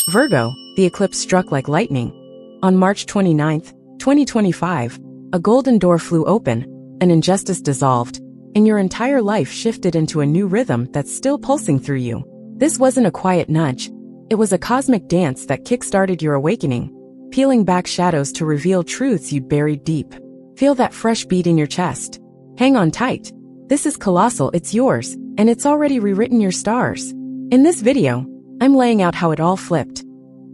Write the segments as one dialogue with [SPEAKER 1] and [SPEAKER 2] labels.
[SPEAKER 1] Virgo, the eclipse struck like lightning. On March 29, 2025, a golden door flew open, an injustice dissolved, and your entire life shifted into a new rhythm that's still pulsing through you. This wasn't a quiet nudge. It was a cosmic dance that kick-started your awakening, peeling back shadows to reveal truths you'd buried deep. Feel that fresh beat in your chest. Hang on tight. This is colossal, it's yours, and it's already rewritten your stars. In this video, I'm laying out how it all flipped.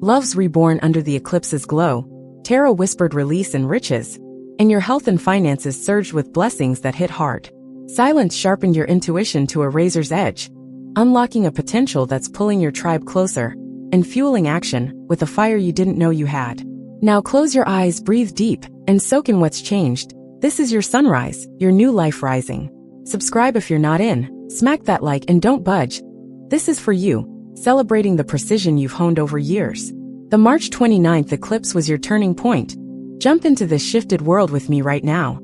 [SPEAKER 1] Love's reborn under the eclipse's glow, tarot whispered release and riches, and your health and finances surged with blessings that hit hard. Silence sharpened your intuition to a razor's edge, unlocking a potential that's pulling your tribe closer and fueling action with a fire you didn't know you had. Now close your eyes, breathe deep, and soak in what's changed. This is your sunrise, your new life rising. Subscribe if you're not in, smack that like and don't budge. This is for you, celebrating the precision you've honed over years. The March 29th eclipse was your turning point. Jump into this shifted world with me right now.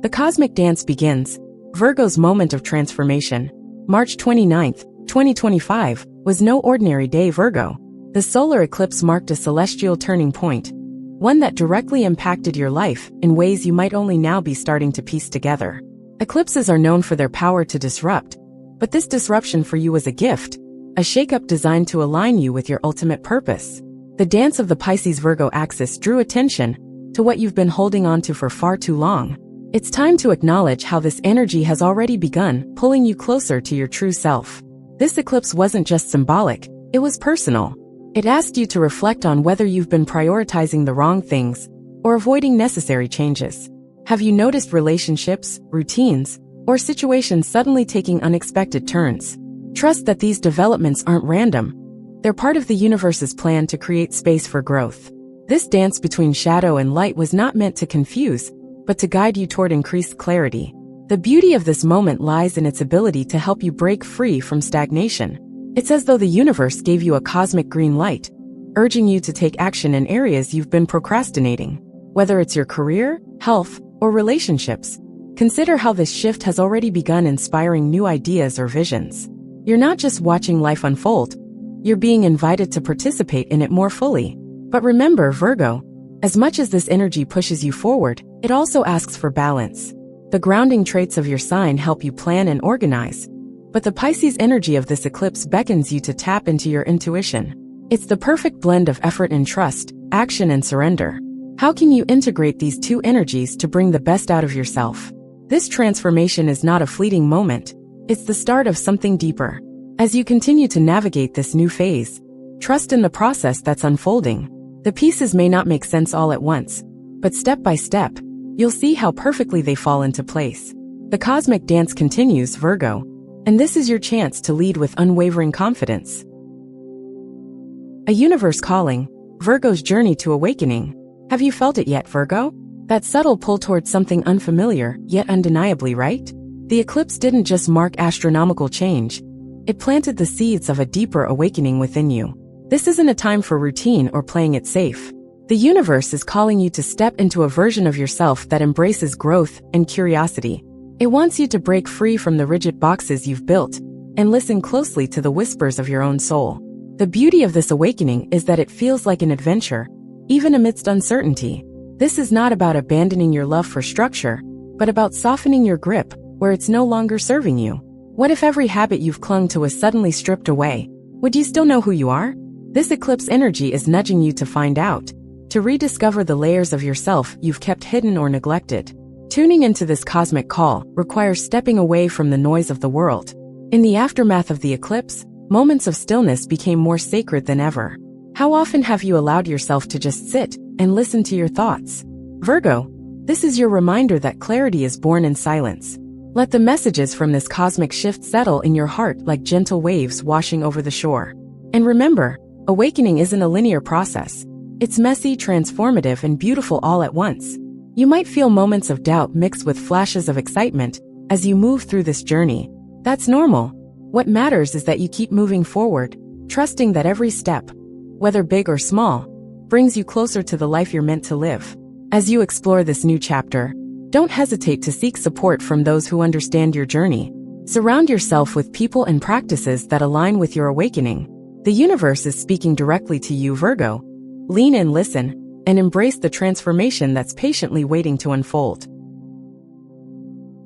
[SPEAKER 1] The cosmic dance begins. Virgo's moment of transformation. March 29th, 2025, was no ordinary day, Virgo. The solar eclipse marked a celestial turning point, one that directly impacted your life in ways you might only now be starting to piece together. Eclipses are known for their power to disrupt, but this disruption for you was a gift, a shakeup designed to align you with your ultimate purpose. The dance of the Pisces-Virgo axis drew attention to what you've been holding on to for far too long. It's time to acknowledge how this energy has already begun pulling you closer to your true self. This eclipse wasn't just symbolic, it was personal. It asked you to reflect on whether you've been prioritizing the wrong things or avoiding necessary changes. Have you noticed relationships, routines, or situations suddenly taking unexpected turns? Trust that these developments aren't random. They're part of the universe's plan to create space for growth. This dance between shadow and light was not meant to confuse, but to guide you toward increased clarity. The beauty of this moment lies in its ability to help you break free from stagnation. It's as though the universe gave you a cosmic green light, urging you to take action in areas you've been procrastinating. Whether it's your career, health, or relationships, consider how this shift has already begun inspiring new ideas or visions. You're not just watching life unfold, you're being invited to participate in it more fully. But remember, Virgo, as much as this energy pushes you forward, it also asks for balance. The grounding traits of your sign help you plan and organize, but the Pisces energy of this eclipse beckons you to tap into your intuition. It's the perfect blend of effort and trust, action and surrender. How can you integrate these two energies to bring the best out of yourself? This transformation is not a fleeting moment, it's the start of something deeper. As you continue to navigate this new phase, trust in the process that's unfolding. The pieces may not make sense all at once, but step by step, you'll see how perfectly they fall into place. The cosmic dance continues, Virgo, and this is your chance to lead with unwavering confidence. A universe calling, Virgo's journey to awakening. Have you felt it yet, Virgo? That subtle pull towards something unfamiliar, yet undeniably right? The eclipse didn't just mark astronomical change, it planted the seeds of a deeper awakening within you. This isn't a time for routine or playing it safe. The universe is calling you to step into a version of yourself that embraces growth and curiosity. It wants you to break free from the rigid boxes you've built and listen closely to the whispers of your own soul. The beauty of this awakening is that it feels like an adventure, even amidst uncertainty. This is not about abandoning your love for structure, but about softening your grip where it's no longer serving you. What if every habit you've clung to was suddenly stripped away? Would you still know who you are? This eclipse energy is nudging you to find out, to rediscover the layers of yourself you've kept hidden or neglected. Tuning into this cosmic call requires stepping away from the noise of the world. In the aftermath of the eclipse, moments of stillness became more sacred than ever. How often have you allowed yourself to just sit and listen to your thoughts? Virgo, this is your reminder that clarity is born in silence. Let the messages from this cosmic shift settle in your heart like gentle waves washing over the shore. And remember, awakening isn't a linear process. It's messy, transformative, and beautiful all at once. You might feel moments of doubt mixed with flashes of excitement as you move through this journey. That's normal. What matters is that you keep moving forward, trusting that every step, whether big or small, brings you closer to the life you're meant to live. As you explore this new chapter, don't hesitate to seek support from those who understand your journey. Surround yourself with people and practices that align with your awakening. The universe is speaking directly to you, Virgo. Lean in, listen, and embrace the transformation that's patiently waiting to unfold.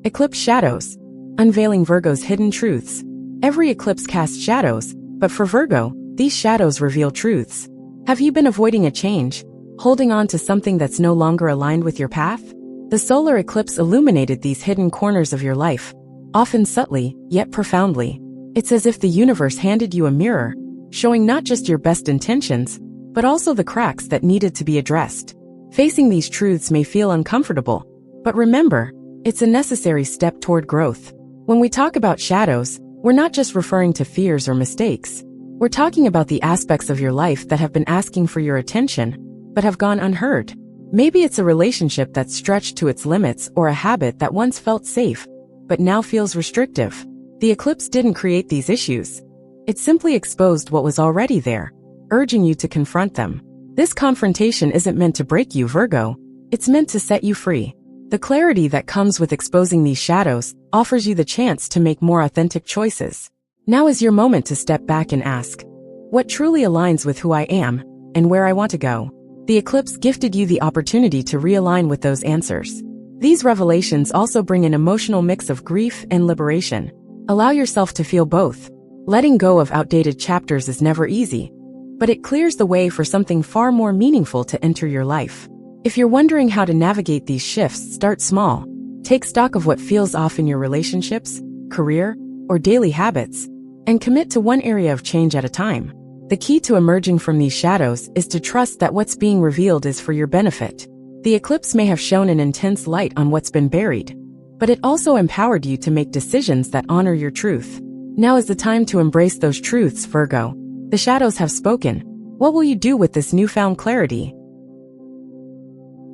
[SPEAKER 1] Eclipse shadows. Unveiling Virgo's hidden truths. Every eclipse casts shadows, but for Virgo, these shadows reveal truths. Have you been avoiding a change, holding on to something that's no longer aligned with your path? The solar eclipse illuminated these hidden corners of your life, often subtly, yet profoundly. It's as if the universe handed you a mirror, showing not just your best intentions, but also the cracks that needed to be addressed. Facing these truths may feel uncomfortable, but remember, it's a necessary step toward growth. When we talk about shadows, we're not just referring to fears or mistakes. We're talking about the aspects of your life that have been asking for your attention, but have gone unheard. Maybe it's a relationship that's stretched to its limits, or a habit that once felt safe, but now feels restrictive. The eclipse didn't create these issues. It simply exposed what was already there, urging you to confront them. This confrontation isn't meant to break you, Virgo. It's meant to set you free. The clarity that comes with exposing these shadows offers you the chance to make more authentic choices. Now is your moment to step back and ask, what truly aligns with who I am and where I want to go? The eclipse gifted you the opportunity to realign with those answers. These revelations also bring an emotional mix of grief and liberation. Allow yourself to feel both. Letting go of outdated chapters is never easy, but it clears the way for something far more meaningful to enter your life. If you're wondering how to navigate these shifts, start small. Take stock of what feels off in your relationships, career, or daily habits, and commit to one area of change at a time. The key to emerging from these shadows is to trust that what's being revealed is for your benefit. The eclipse may have shown an intense light on what's been buried, but it also empowered you to make decisions that honor your truth. Now is the time to embrace those truths, Virgo. The shadows have spoken. What will you do with this newfound clarity?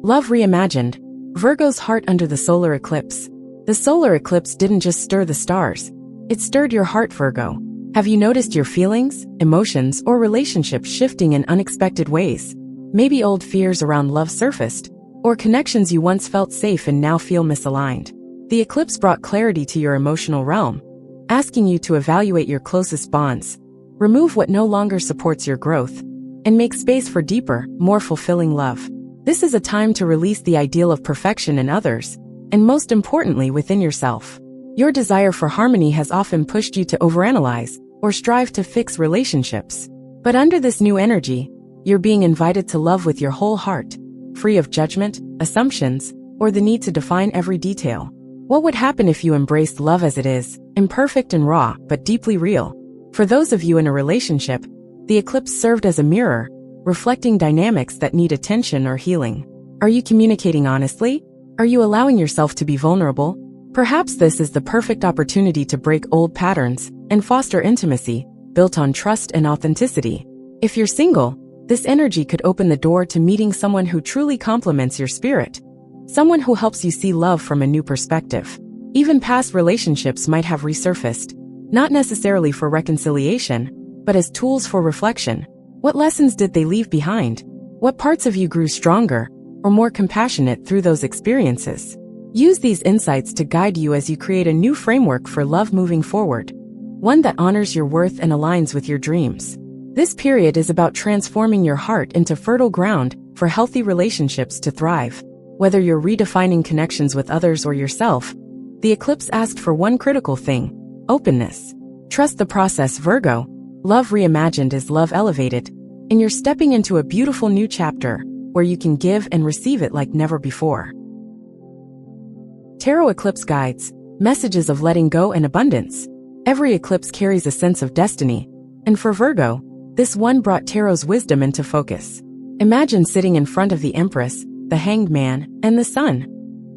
[SPEAKER 1] Love reimagined. Virgo's heart under the solar eclipse. The solar eclipse didn't just stir the stars. It stirred your heart, Virgo. Have you noticed your feelings, emotions, or relationships shifting in unexpected ways? Maybe old fears around love surfaced, or connections you once felt safe and now feel misaligned. The eclipse brought clarity to your emotional realm, asking you to evaluate your closest bonds, remove what no longer supports your growth, and make space for deeper, more fulfilling love. This is a time to release the ideal of perfection in others, and most importantly within yourself. Your desire for harmony has often pushed you to overanalyze or strive to fix relationships. But under this new energy, you're being invited to love with your whole heart, free of judgment, assumptions, or the need to define every detail. What would happen if you embraced love as it is, imperfect and raw, but deeply real? For those of you in a relationship, the eclipse served as a mirror, reflecting dynamics that need attention or healing. Are you communicating honestly? Are you allowing yourself to be vulnerable? Perhaps this is the perfect opportunity to break old patterns and foster intimacy, built on trust and authenticity. If you're single, this energy could open the door to meeting someone who truly complements your spirit. Someone who helps you see love from a new perspective. Even past relationships might have resurfaced, not necessarily for reconciliation, but as tools for reflection. What lessons did they leave behind? What parts of you grew stronger or more compassionate through those experiences? Use these insights to guide you as you create a new framework for love moving forward, one that honors your worth and aligns with your dreams. This period is about transforming your heart into fertile ground for healthy relationships to thrive. Whether you're redefining connections with others or yourself, the eclipse asked for one critical thing: openness. Trust the process, Virgo. Love reimagined is love elevated, and you're stepping into a beautiful new chapter where you can give and receive it like never before. Tarot Eclipse Guides, messages of letting go and abundance. Every eclipse carries a sense of destiny, and for Virgo, this one brought Tarot's wisdom into focus. Imagine sitting in front of the Empress, the Hanged Man, and the Sun,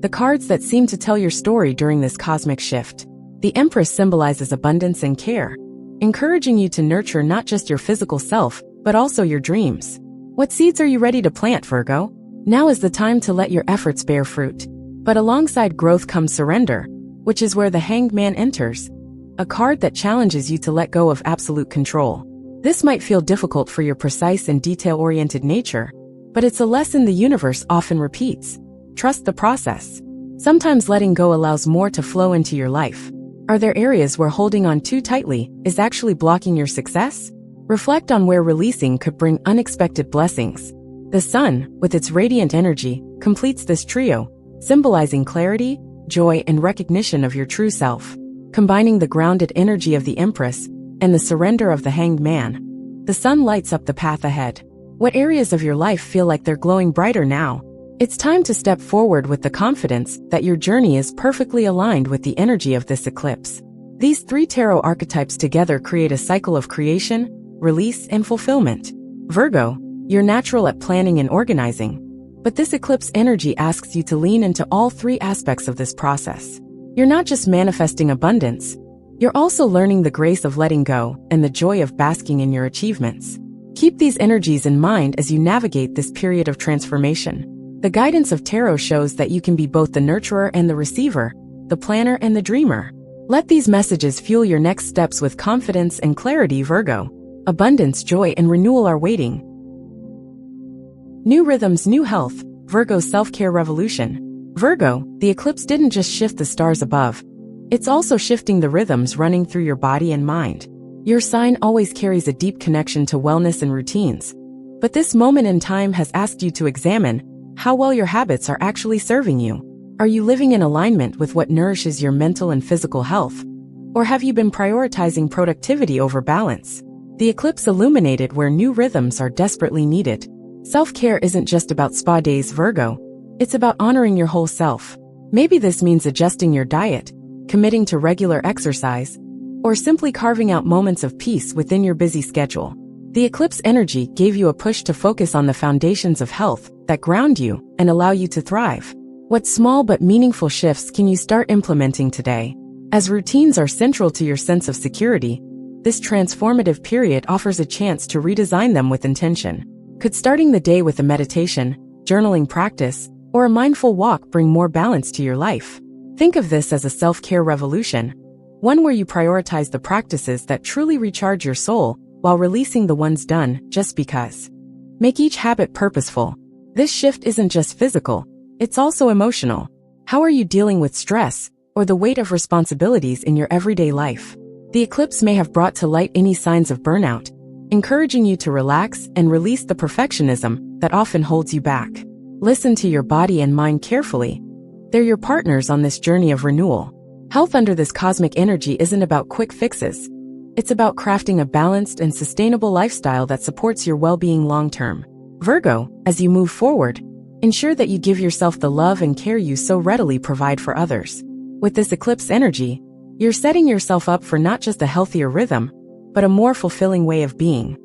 [SPEAKER 1] the cards that seem to tell your story during this cosmic shift. The Empress symbolizes abundance and care, encouraging you to nurture not just your physical self, but also your dreams. What seeds are you ready to plant, Virgo? Now is the time to let your efforts bear fruit. But alongside growth comes surrender, which is where the Hanged Man enters, a card that challenges you to let go of absolute control. This might feel difficult for your precise and detail-oriented nature, but it's a lesson the universe often repeats. Trust the process. Sometimes letting go allows more to flow into your life. Are there areas where holding on too tightly is actually blocking your success? Reflect on where releasing could bring unexpected blessings. The sun, with its radiant energy, completes this trio, symbolizing clarity, joy, and recognition of your true self. Combining the grounded energy of the Empress and the surrender of the Hanged Man, the sun lights up the path ahead. What areas of your life feel like they're glowing brighter now? It's time to step forward with the confidence that your journey is perfectly aligned with the energy of this eclipse. These three tarot archetypes together create a cycle of creation, release, and fulfillment. Virgo, you're natural at planning and organizing, but this eclipse energy asks you to lean into all three aspects of this process. You're not just manifesting abundance, you're also learning the grace of letting go and the joy of basking in your achievements. Keep these energies in mind as you navigate this period of transformation. The guidance of tarot shows that you can be both the nurturer and the receiver, the planner and the dreamer. Let these messages fuel your next steps with confidence and clarity, Virgo. Abundance, joy, and renewal are waiting. New rhythms, new health. Virgo's self-care revolution. Virgo, the eclipse didn't just shift the stars above. It's also shifting the rhythms running through your body and mind. Your sign always carries a deep connection to wellness and routines. But this moment in time has asked you to examine how well your habits are actually serving you. Are you living in alignment with what nourishes your mental and physical health? Or have you been prioritizing productivity over balance? The eclipse illuminated where new rhythms are desperately needed. Self-care isn't just about spa days, Virgo. It's about honoring your whole self. Maybe this means adjusting your diet, committing to regular exercise, or simply carving out moments of peace within your busy schedule. The eclipse energy gave you a push to focus on the foundations of health that ground you and allow you to thrive. What small but meaningful shifts can you start implementing today? As routines are central to your sense of security, this transformative period offers a chance to redesign them with intention. Could starting the day with a meditation, journaling practice, or a mindful walk bring more balance to your life? Think of this as a self-care revolution, one where you prioritize the practices that truly recharge your soul while releasing the ones done just because. Make each habit purposeful. This shift isn't just physical, it's also emotional. How are you dealing with stress or the weight of responsibilities in your everyday life? The eclipse may have brought to light any signs of burnout, encouraging you to relax and release the perfectionism that often holds you back. Listen to your body and mind carefully. They're your partners on this journey of renewal. Health under this cosmic energy isn't about quick fixes. It's about crafting a balanced and sustainable lifestyle that supports your well-being long-term. Virgo, as you move forward, ensure that you give yourself the love and care you so readily provide for others. With this eclipse energy, you're setting yourself up for not just a healthier rhythm, but a more fulfilling way of being.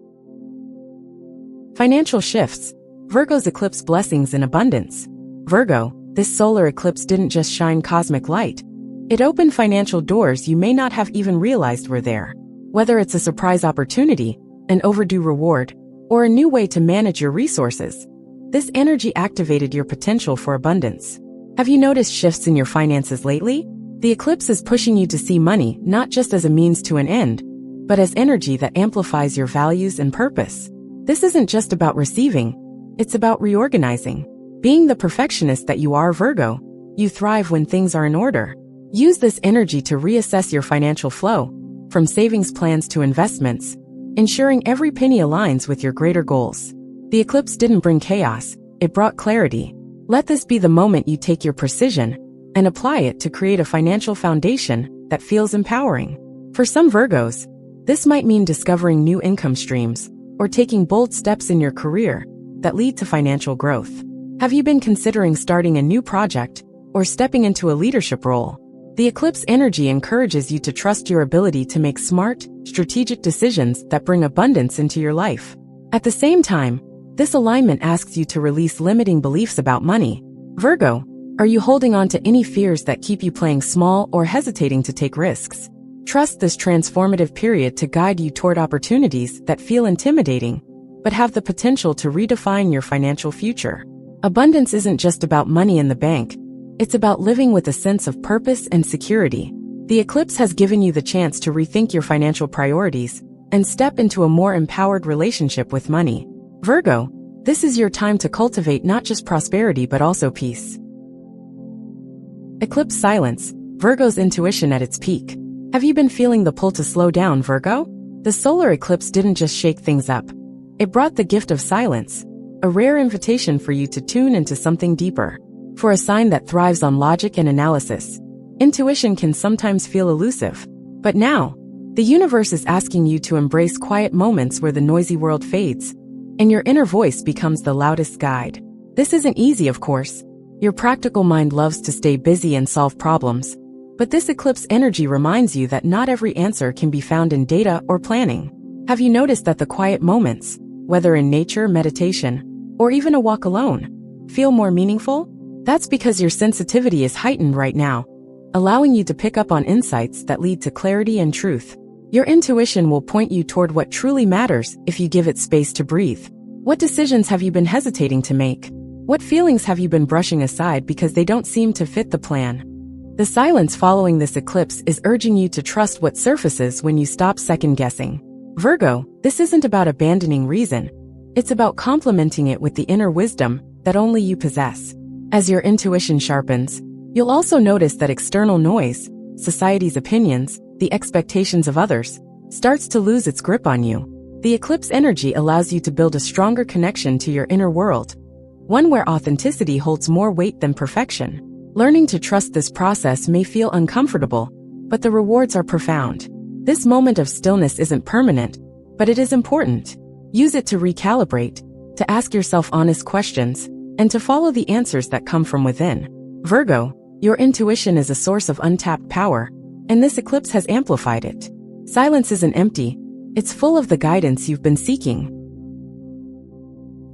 [SPEAKER 1] Financial shifts. Virgo's eclipse blessings in abundance. Virgo, this solar eclipse didn't just shine cosmic light. It opened financial doors you may not have even realized were there. Whether it's a surprise opportunity, an overdue reward, or a new way to manage your resources, this energy activated your potential for abundance. Have you noticed shifts in your finances lately? The eclipse is pushing you to see money not just as a means to an end, but as energy that amplifies your values and purpose. This isn't just about receiving, it's about reorganizing. Being the perfectionist that you are, Virgo, you thrive when things are in order. Use this energy to reassess your financial flow, from savings plans to investments, ensuring every penny aligns with your greater goals. The eclipse didn't bring chaos, it brought clarity. Let this be the moment you take your precision and apply it to create a financial foundation that feels empowering. For some Virgos, this might mean discovering new income streams or taking bold steps in your career that lead to financial growth. Have you been considering starting a new project or stepping into a leadership role? The eclipse energy encourages you to trust your ability to make smart, strategic decisions that bring abundance into your life. At the same time, this alignment asks you to release limiting beliefs about money. Virgo, are you holding on to any fears that keep you playing small or hesitating to take risks? Trust this transformative period to guide you toward opportunities that feel intimidating, but have the potential to redefine your financial future. Abundance isn't just about money in the bank. It's about living with a sense of purpose and security. The eclipse has given you the chance to rethink your financial priorities and step into a more empowered relationship with money. Virgo, this is your time to cultivate not just prosperity but also peace. Eclipse silence. Virgo's intuition at its peak. Have you been feeling the pull to slow down, Virgo? The solar eclipse didn't just shake things up. It brought the gift of silence, a rare invitation for you to tune into something deeper. For a sign that thrives on logic and analysis, intuition can sometimes feel elusive. But now, the universe is asking you to embrace quiet moments where the noisy world fades, and your inner voice becomes the loudest guide. This isn't easy, of course. Your practical mind loves to stay busy and solve problems. But this eclipse energy reminds you that not every answer can be found in data or planning. Have you noticed that the quiet moments, whether in nature, meditation, or even a walk alone, feel more meaningful? That's because your sensitivity is heightened right now, allowing you to pick up on insights that lead to clarity and truth. Your intuition will point you toward what truly matters if you give it space to breathe. What decisions have you been hesitating to make? What feelings have you been brushing aside because they don't seem to fit the plan? The silence following this eclipse is urging you to trust what surfaces when you stop second-guessing. Virgo, this isn't about abandoning reason. It's about complementing it with the inner wisdom that only you possess. As your intuition sharpens, you'll also notice that external noise, society's opinions, the expectations of others, starts to lose its grip on you. The eclipse energy allows you to build a stronger connection to your inner world, one where authenticity holds more weight than perfection. Learning to trust this process may feel uncomfortable, but the rewards are profound. This moment of stillness isn't permanent, but it is important. Use it to recalibrate, to ask yourself honest questions, and to follow the answers that come from within. Virgo, your intuition is a source of untapped power, and this eclipse has amplified it. Silence isn't empty, it's full of the guidance you've been seeking.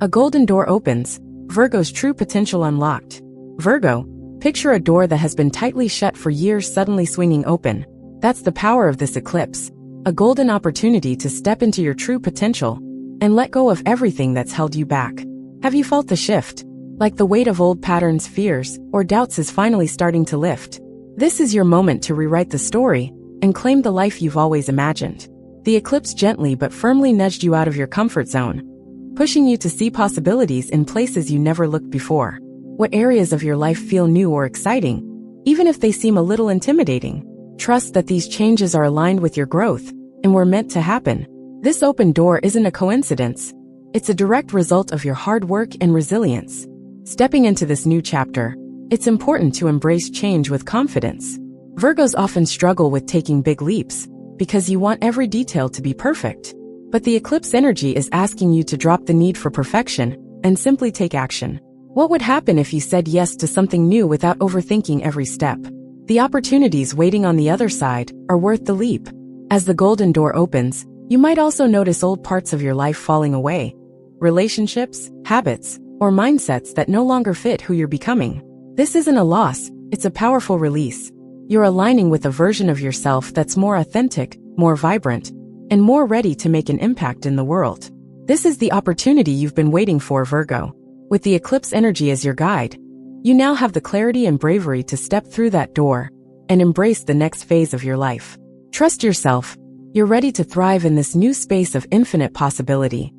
[SPEAKER 1] A golden door opens, Virgo's true potential unlocked. Virgo, picture a door that has been tightly shut for years suddenly swinging open. That's the power of this eclipse, a golden opportunity to step into your true potential and let go of everything that's held you back. Have you felt the shift? Like the weight of old patterns, fears, or doubts is finally starting to lift. This is your moment to rewrite the story and claim the life you've always imagined. The eclipse gently but firmly nudged you out of your comfort zone, pushing you to see possibilities in places you never looked before. What areas of your life feel new or exciting, even if they seem a little intimidating? Trust that these changes are aligned with your growth and were meant to happen. This open door isn't a coincidence. It's a direct result of your hard work and resilience. Stepping into this new chapter, it's important to embrace change with confidence. Virgos often struggle with taking big leaps because you want every detail to be perfect. But the eclipse energy is asking you to drop the need for perfection and simply take action. What would happen if you said yes to something new without overthinking every step? The opportunities waiting on the other side are worth the leap. As the golden door opens, you might also notice old parts of your life falling away. Relationships, habits, or mindsets that no longer fit who you're becoming. This isn't a loss, it's a powerful release. You're aligning with a version of yourself that's more authentic, more vibrant, and more ready to make an impact in the world. This is the opportunity you've been waiting for, Virgo. With the eclipse energy as your guide, you now have the clarity and bravery to step through that door and embrace the next phase of your life. Trust yourself. You're ready to thrive in this new space of infinite possibility.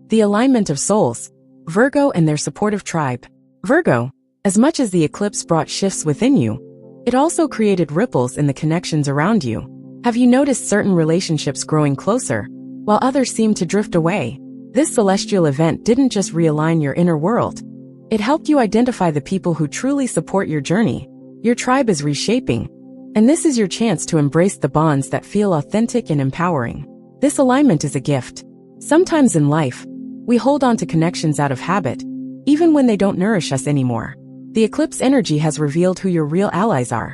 [SPEAKER 1] The alignment of souls, Virgo and their supportive tribe. Virgo, as much as the eclipse brought shifts within you, it also created ripples in the connections around you. Have you noticed certain relationships growing closer, while others seem to drift away? This celestial event didn't just realign your inner world. It helped you identify the people who truly support your journey. Your tribe is reshaping, and this is your chance to embrace the bonds that feel authentic and empowering. This alignment is a gift. Sometimes in life, we hold on to connections out of habit, even when they don't nourish us anymore. The eclipse energy has revealed who your real allies are.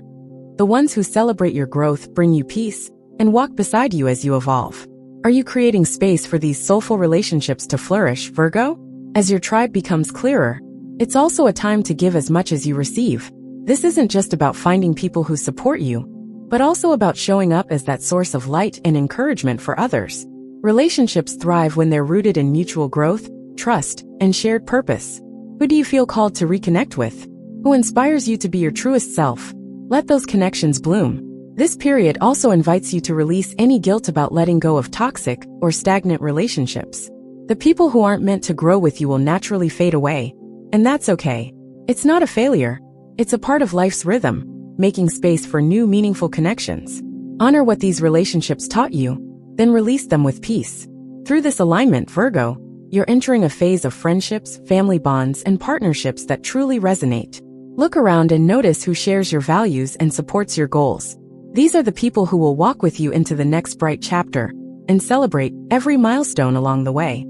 [SPEAKER 1] The ones who celebrate your growth, bring you peace, and walk beside you as you evolve. Are you creating space for these soulful relationships to flourish, Virgo? As your tribe becomes clearer, it's also a time to give as much as you receive. This isn't just about finding people who support you, but also about showing up as that source of light and encouragement for others. Relationships thrive when they're rooted in mutual growth, trust, and shared purpose. Who do you feel called to reconnect with? Who inspires you to be your truest self? Let those connections bloom. This period also invites you to release any guilt about letting go of toxic or stagnant relationships. The people who aren't meant to grow with you will naturally fade away, and that's okay. It's not a failure. It's a part of life's rhythm, making space for new meaningful connections. Honor what these relationships taught you, then release them with peace. Through this alignment, Virgo, you're entering a phase of friendships, family bonds, and partnerships that truly resonate. Look around and notice who shares your values and supports your goals. These are the people who will walk with you into the next bright chapter and celebrate every milestone along the way.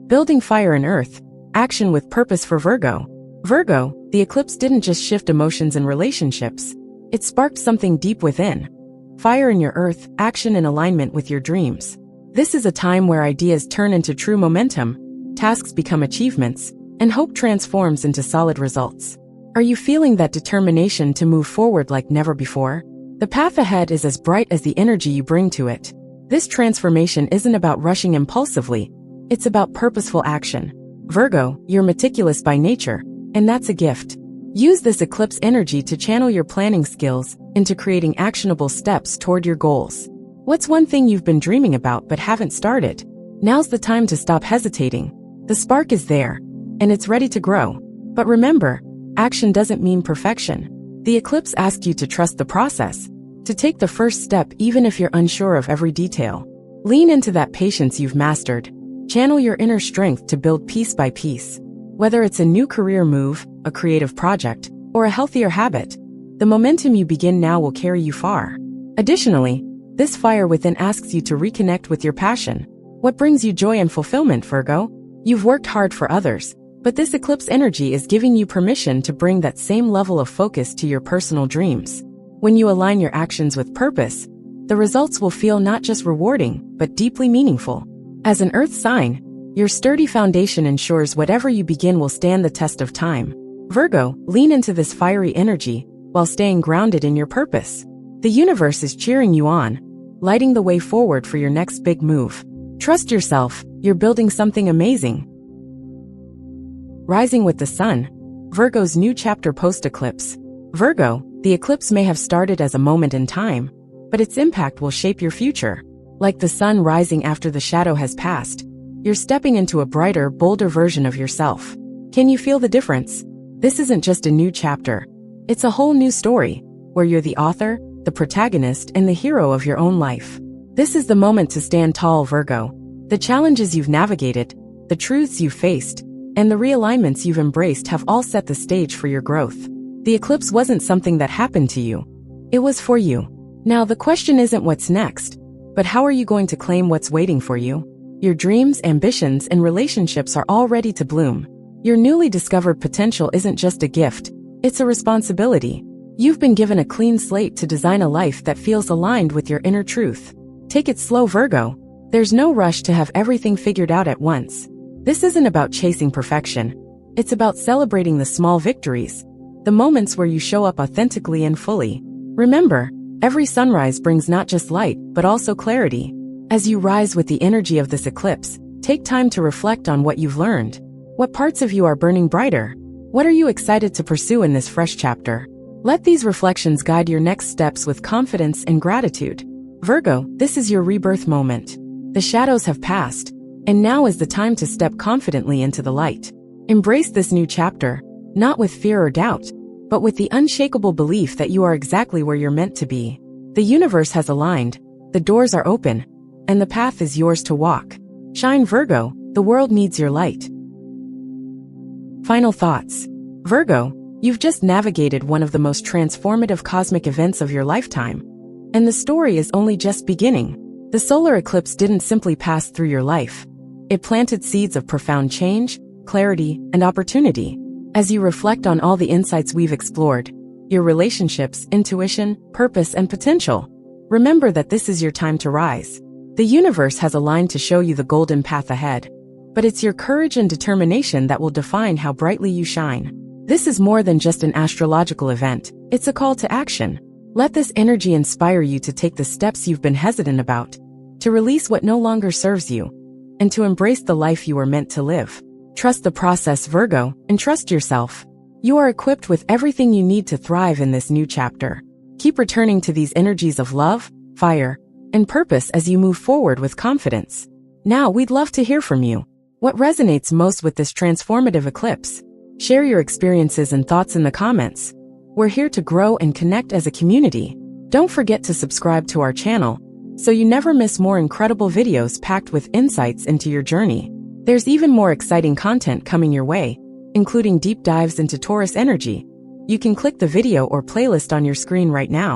[SPEAKER 1] Building fire and earth, action with purpose for Virgo. Virgo, the eclipse didn't just shift emotions and relationships. It sparked something deep within. Fire in your earth, action in alignment with your dreams. This is a time where ideas turn into true momentum, tasks become achievements, and hope transforms into solid results. Are you feeling that determination to move forward like never before? The path ahead is as bright as the energy you bring to it. This transformation isn't about rushing impulsively, it's about purposeful action. Virgo, you're meticulous by nature, and that's a gift. Use this eclipse energy to channel your planning skills into creating actionable steps toward your goals. What's one thing you've been dreaming about but haven't started? Now's the time to stop hesitating. The spark is there, and it's ready to grow. But remember, action doesn't mean perfection. The eclipse asks you to trust the process, to take the first step even if you're unsure of every detail. Lean into that patience you've mastered. Channel your inner strength to build piece by piece. Whether it's a new career move, a creative project, or a healthier habit, the momentum you begin now will carry you far. Additionally, this fire within asks you to reconnect with your passion. What brings you joy and fulfillment, Virgo? You've worked hard for others, but this eclipse energy is giving you permission to bring that same level of focus to your personal dreams. When you align your actions with purpose, the results will feel not just rewarding, but deeply meaningful. As an earth sign, your sturdy foundation ensures whatever you begin will stand the test of time. Virgo, lean into this fiery energy while staying grounded in your purpose. The universe is cheering you on, lighting the way forward for your next big move. Trust yourself, you're building something amazing. Rising with the sun, Virgo's new chapter post-eclipse. Virgo, the eclipse may have started as a moment in time, but its impact will shape your future. Like the sun rising after the shadow has passed, you're stepping into a brighter, bolder version of yourself. Can you feel the difference? This isn't just a new chapter. It's a whole new story, where you're the author, the protagonist, and the hero of your own life. This is the moment to stand tall, Virgo. The challenges you've navigated, the truths you've faced, and the realignments you've embraced have all set the stage for your growth. The eclipse wasn't something that happened to you. It was for you. Now the question isn't what's next, but how are you going to claim what's waiting for you? Your dreams, ambitions, and relationships are all ready to bloom. Your newly discovered potential isn't just a gift, it's a responsibility. You've been given a clean slate to design a life that feels aligned with your inner truth. Take it slow, Virgo. There's no rush to have everything figured out at once. This isn't about chasing perfection. It's about celebrating the small victories, the moments where you show up authentically and fully. Remember, every sunrise brings not just light, but also clarity. As you rise with the energy of this eclipse, take time to reflect on what you've learned. What parts of you are burning brighter? What are you excited to pursue in this fresh chapter? Let these reflections guide your next steps with confidence and gratitude. Virgo, this is your rebirth moment. The shadows have passed, and now is the time to step confidently into the light. Embrace this new chapter, not with fear or doubt, but with the unshakable belief that you are exactly where you're meant to be. The universe has aligned, the doors are open, and the path is yours to walk. Shine, Virgo, the world needs your light. Final thoughts. Virgo, you've just navigated one of the most transformative cosmic events of your lifetime. And the story is only just beginning. The solar eclipse didn't simply pass through your life. It planted seeds of profound change, clarity, and opportunity. As you reflect on all the insights we've explored, your relationships, intuition, purpose, and potential, remember that this is your time to rise. The universe has aligned to show you the golden path ahead, but it's your courage and determination that will define how brightly you shine. This is more than just an astrological event, it's a call to action. Let this energy inspire you to take the steps you've been hesitant about, to release what no longer serves you, and to embrace the life you were meant to live. Trust the process, Virgo, and trust yourself. You are equipped with everything you need to thrive in this new chapter. Keep returning to these energies of love, fire, and purpose as you move forward with confidence. Now, we'd love to hear from you. What resonates most with this transformative eclipse? Share your experiences and thoughts in the comments. We're here to grow and connect as a community. Don't forget to subscribe to our channel so you never miss more incredible videos packed with insights into your journey. There's even more exciting content coming your way, including deep dives into Taurus energy. You can click the video or playlist on your screen right now.